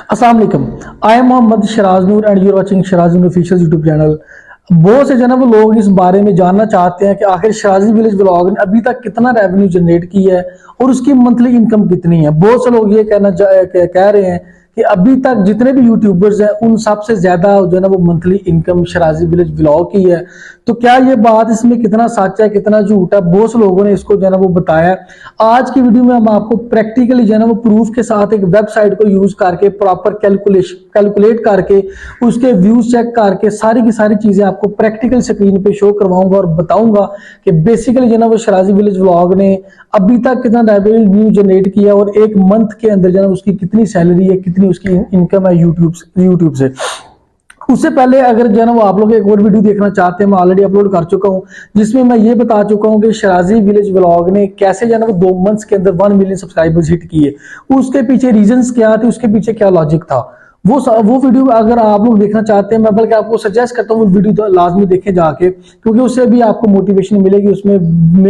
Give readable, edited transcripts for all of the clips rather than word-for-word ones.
अस्सलाम वालेकुम। I am Mohammad Sharaj Noor and you are watching Sharaj Noor official YouTube channel. बहुत से जो है ना वो लोग इस बारे में जानना चाहते हैं कि आखिर शराजी विलेज व्लॉग ने अभी तक कितना रेवेन्यू जनरेट किया है और उसकी मंथली इनकम कितनी है। बहुत से लोग ये कह रहे हैं कि अभी तक जितने भी यूट्यूबर्स हैं उन सबसे ज्यादा जो है ना वो मंथली इनकम शराजी विलेज व्लॉग की है। तो क्या ये बात इसमें कितना सच है कितना झूठ है, बहुत से लोगों ने इसको जो है ना वो बताया। आज की वीडियो में हम आपको प्रैक्टिकली जो है ना वो प्रूफ के साथ एक वेबसाइट को यूज करके प्रॉपर कैलकुलेट करके उसके व्यूज चेक करके सारी की सारी चीजें आपको प्रैक्टिकल स्क्रीन पे शो करवाऊंगा और बताऊंगा कि बेसिकली जो है ना वो शराजी विलेज व्लॉग ने अभी तक कितना रेवेन्यू जनरेट किया और एक मंथ के अंदर जो है उसकी कितनी सैलरी है, कितनी उसकी इनकम है यूट्यूब से। उससे पहले अगर जो है ना वो आप लोग एक और वीडियो देखना चाहते हैं, मैं ऑलरेडी अपलोड कर चुका हूं जिसमें मैं ये बता चुका हूं कि शराजी विलेज व्लॉग ने कैसे जो है ना वो 2 मंथ्स के अंदर 1 मिलियन सब्सक्राइबर्स हिट किए। उसके पीछे रीजंस क्या थे, उसके पीछे क्या लॉजिक था, वो वीडियो अगर आप लोग देखना चाहते हैं मैं बल्कि आपको सजेस्ट करता हूँ वो वीडियो लाजमी देखें जाके, क्योंकि उससे भी आपको मोटिवेशन मिलेगी। उसमें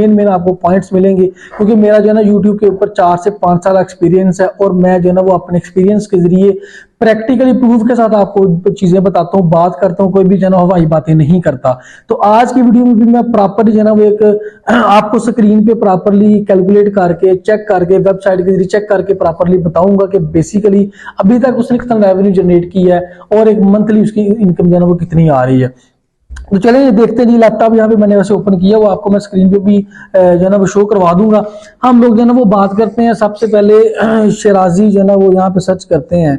मेन आपको पॉइंट्स मिलेंगे, क्योंकि मेरा जो है ना यूट्यूब के ऊपर 4 से 5 साल एक्सपीरियंस है और मैं जो है ना वो अपने एक्सपीरियंस के जरिए प्रैक्टिकली प्रूफ के साथ आपको चीजें बताता हूँ, बात करता हूँ, कोई भी जो है ना हवाई बातें नहीं करता। तो आज की वीडियो में भी मैं प्रॉपर जो है ना वो एक आपको स्क्रीन पे प्रॉपरली कैलकुलेट करके चेक करके वेबसाइट के जरिए चेक करके प्रॉपरली बताऊंगा कि बेसिकली अभी तक उसने कितना रेवेन्यू जनरेट किया है और एक मंथली उसकी इनकम जो है ना वो कितनी आ रही है। तो चलिए देखते हैं जी। लैपटॉप यहाँ पे मैंने वैसे ओपन किया, वो आपको मैं स्क्रीन पे भी जो है ना वो शो करवा दूंगा। हम लोग जो है ना वो बात करते हैं सबसे पहले शराजी जो है ना वो यहाँ पे सर्च करते हैं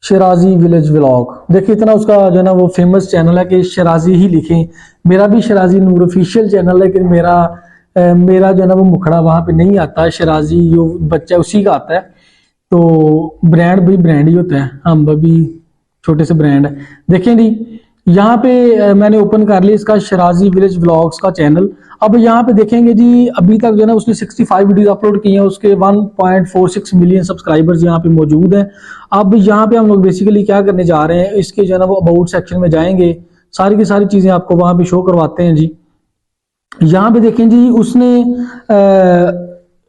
शराजी विलेज व्लॉग। देखिए इतना उसका जो है ना वो फेमस चैनल है कि शराजी ही लिखें। मेरा भी शराजी नूर ऑफिशियल चैनल है, लेकिन मेरा जो है ना वो मुखड़ा वहां पे नहीं आता है, शराजी जो बच्चा उसी का आता है। तो ब्रांड भी ब्रांड ही होता है, हम भी छोटे से ब्रांड है। देखें जी यहाँ पे मैंने ओपन कर लिया इसका शराजी विलेज व्लॉग्स का चैनल। अब यहाँ पे देखेंगे जी अभी तक जो है ना उसने 65 वीडियोस अपलोड किए हैं, उसके 1.46 मिलियन सब्सक्राइबर्स यहाँ पे मौजूद हैं। अब यहाँ पे हम लोग बेसिकली क्या करने जा रहे हैं, इसके जो है ना वो अबाउट सेक्शन में जाएंगे, सारी की सारी चीजें आपको वहां पे शो करवाते हैं जी। यहाँ पे देखें जी उसने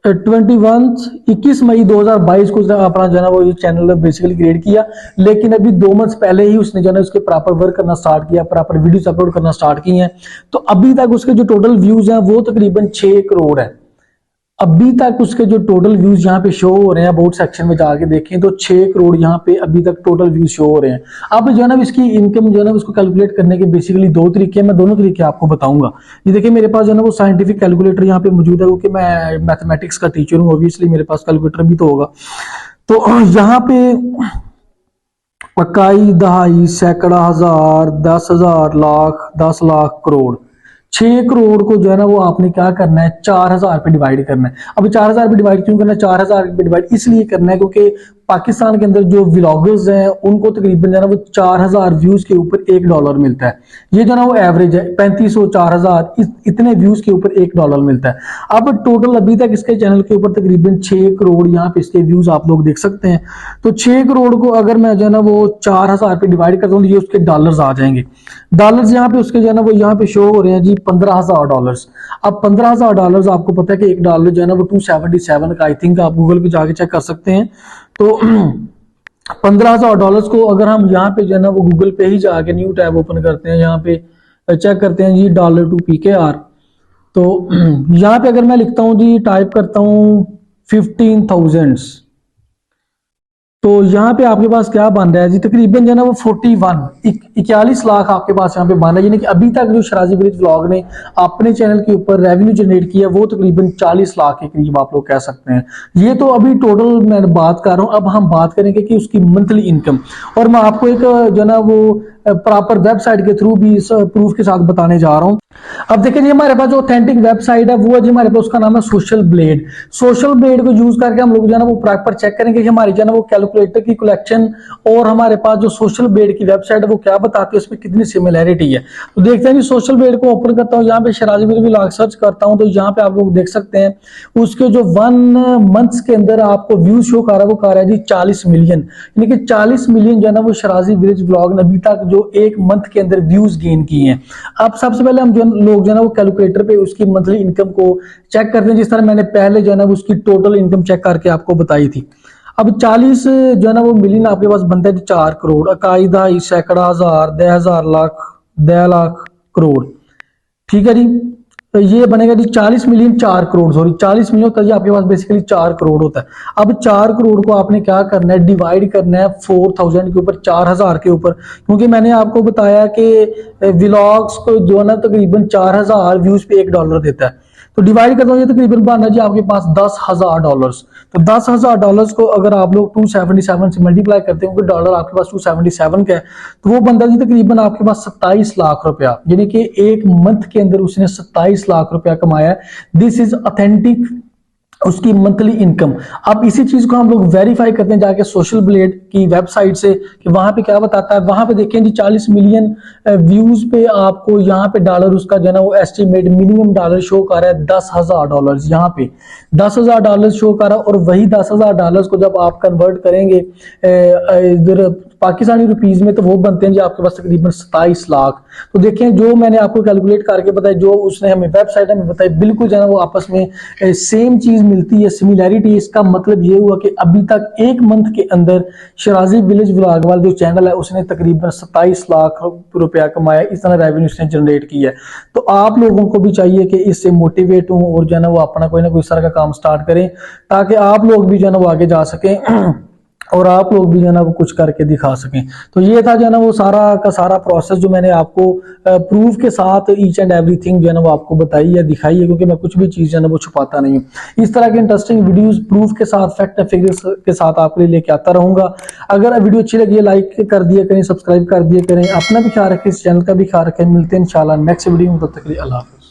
21 मई 2022 को अपना जो है ना वो चैनल बेसिकली क्रिएट किया, लेकिन अभी 2 मंथ्स पहले ही उसने जो है ना उसके प्रॉपर वर्क करना स्टार्ट किया, प्रॉपर वीडियोस अपलोड करना स्टार्ट किए हैं। तो अभी तक उसके जो टोटल व्यूज हैं वो तकरीबन 6 करोड़ है। अभी तक उसके जो टोटल व्यूज यहाँ पे शो हो रहे हैं, अबाउट सेक्शन में जाके देखें तो 6 करोड़ यहाँ पे अभी तक टोटल व्यूज शो हो रहे हैं। अब जो है ना इसकी इनकम जो है ना उसको कैलकुलेट करने के बेसिकली 2 तरीके हैं, मैं दोनों तरीके आपको बताऊंगा। ये देखिए मेरे पास जो है ना वो साइंटिफिक कैलकुलेटर यहाँ पे मौजूद है, क्योंकि मैं मैथमेटिक्स का टीचर हूँ, ऑब्वियसली मेरे पास कैलकुलेटर भी तो होगा। तो यहाँ पे इकाई, दहाई, सैकड़ा, हजार, 10,000, लाख, 10 लाख, करोड़, 6 करोड़ को जो है ना वो आपने क्या करना है, 4,000 पे डिवाइड करना है। अब 4,000 पे डिवाइड क्यों करना है, 4,000 पे डिवाइड इसलिए करना है क्योंकि पाकिस्तान के अंदर जो व्लॉगर्स हैं उनको तकरीबन जो है ना वो 4,000 व्यूज के ऊपर $1 मिलता है। ये जो ना वो एवरेज है, 3500 4,000 इतने व्यूज के ऊपर $1 मिलता है। अब टोटल अभी तक इसके चैनल के ऊपर तकरीबन 6 करोड़ यहाँ पे इसके व्यूज आप लोग देख सकते हैं। तो 6 करोड़ को अगर मैं जो है ना वो 4,000 पे डिवाइड करता हूँ तो ये उसके डॉलर्स आ जाएंगे। डॉलर्स यहाँ पे उसके जो है ना वो यहाँ पे शो हो रहे हैं जी $15,000। अब $15,000 आपको पता है कि $1 जो है ना वो 277 का, आई थिंक आप गूगल पे जाके चेक कर सकते हैं। तो $15,000 को अगर हम यहाँ पे जो है ना वो गूगल पे ही जाके न्यू टैब ओपन करते हैं, यहाँ पे चेक करते हैं जी $2 तो यहाँ पे अगर मैं लिखता हूँ जी, टाइप करता हूँ 15,000, तो यहाँ पे आपके पास क्या बन रहा है जी, तकरीबन जो है ना वो 41 लाख आपके पास यहाँ पे बन रहा है। यानी कि अभी तक जो शराजी विलेज व्लॉग ने अपने चैनल के ऊपर रेवेन्यू जनरेट किया वो तकरीबन 40 लाख के करीब आप लोग कह सकते हैं। ये तो अभी टोटल मैं बात कर रहा हूँ। अब हम बात करेंगे कि उसकी मंथली इनकम, और मैं आपको एक जो है ना वो प्रॉपर वेबसाइट के थ्रू भी इस प्रूफ के साथ बताने जा रहा हूँ। अब देखिए जी हमारे पास जो ऑथेंटिक वेबसाइट है वो है जी हमारे पास, उसका नाम है सोशल ब्लेड। सोशल ब्लेड को यूज करके हम लोग जो है ना वो प्रॉपर चेक करेंगे कि हमारी जो है ना वो कैलकुलेटर की कलेक्शन और हमारे पास जो सोशल ब्लेड की वेबसाइट है वो क्या बताती है, उसमें कितनी सिमिलैरिटी है। तो देखते हैं जी, सोशल ब्लेड को ओपन करता हूँ, यहाँ पे शराजी विलेज व्लॉग सर्च करता हूँ तो यहाँ पे आप लोग देख सकते हैं उसके जो 1 मंथ्स के अंदर आपको व्यू शो कर रहा है वो कर रहा है जी 40 मिलियन। यानी कि 40 मिलियन जो है ना वो शराजी विलेज व्लॉग ने अभी तक जो 1 मंथ के अंदर व्यूज गेन किए हैं। अब सबसे पहले हम जो लोग जो है ना वो कैलकुलेटर पे उसकी मंथली इनकम को चेक करते हैं, जिस तरह मैंने पहले जो है ना उसकी टोटल इनकम चेक करके आपको बताई थी। अब 40 जो है ना वो मिलियन आपके पास बनता है 4 करोड़, इकाई दहाई सैकड़ा हजार 10,000 लाख 10 लाख करोड़। ठीक है जी, तो ये बनेगा जी 40 मिलियन 4 करोड़, सॉरी 40 मिलियन होता है जी आपके पास बेसिकली 4 करोड़ होता है। अब 4 करोड़ को आपने क्या करना है, डिवाइड करना है 4000 के ऊपर, 4000 के ऊपर, क्योंकि मैंने आपको बताया कि व्लॉग्स को जो है ना तकरीबन 4000 व्यूज पे $1 देता है। तो डिवाइड करता हूँ, ये तकरीबन बनना जी आपके पास $10,000। तो $10,000 को अगर आप लोग 277 से मल्टीप्लाई करते हैं, क्योंकि डॉलर आपके पास 277 का है, तो वो बनता जी तकरीबन आपके पास 27 लाख रुपया, यानी कि एक मंथ के अंदर उसने 27 लाख रुपया कमाया। दिस इज ऑथेंटिक उसकी मंथली इनकम। अब इसी चीज को हम लोग वेरीफाई करते हैं जाके सोशल ब्लेड की वेबसाइट से कि वहां पे क्या बताता है। वहां पे देखें जी 40 मिलियन व्यूज पे आपको यहाँ पे डॉलर उसका जो है ना वो एस्टिमेट मिनिमम डॉलर शो कर रहा है $10,000। यहाँ पे $10,000 शो कर रहा है, और वही $10,000 को जब आप कन्वर्ट करेंगे इधर पाकिस्तानी रुपीज में, तो वो बनते हैं जी आपके पास तकरीबन 27 लाख। तो देखें जो मैंने आपको कैलकुलेट करके बताया, जो उसने हमें वेबसाइट हमें बताई, बिल्कुल जो है ना वो आपस में सेम चीज मिलती है, सिमिलैरिटी। इसका मतलब ये हुआ कि अभी तक एक मंथ के अंदर शराजी विलेज व्लॉग वाला जो चैनल है उसने तकरीबन 27 लाख रुपया कमाया, इस तरह रेवेन्यू उसने जनरेट किया है। तो आप लोगों को भी चाहिए कि इससे मोटिवेट हो और जो है ना वो अपना कोई ना कोई इस तरह का काम स्टार्ट करें, ताकि आप लोग भी जो है ना वो आगे जा सकें और आप लोग भी जो है ना वो कुछ करके दिखा सकें। तो ये था जो है ना वो सारा का सारा प्रोसेस जो मैंने आपको प्रूफ के साथ ईच एंड एवरीथिंग जो है ना वो आपको बताई है, दिखाई है, क्योंकि मैं कुछ भी चीज जो है ना वो छुपाता नहीं हूँ। इस तरह के इंटरेस्टिंग वीडियोस प्रूफ के साथ, फैक्ट एंड फिगर्स के साथ आपके लिए लेके आता रहूंगा। अगर वीडियो अच्छी लगी है लाइक कर दिया करें, सब्सक्राइब कर दिया करें, अपना भी ख्याल रखें, इस चैनल का भी ख्याल रखें। मिलते हैं इंशाल्लाह नेक्स्ट वीडियो में, तब तक के लिए अल्लाह हाफ़िज़।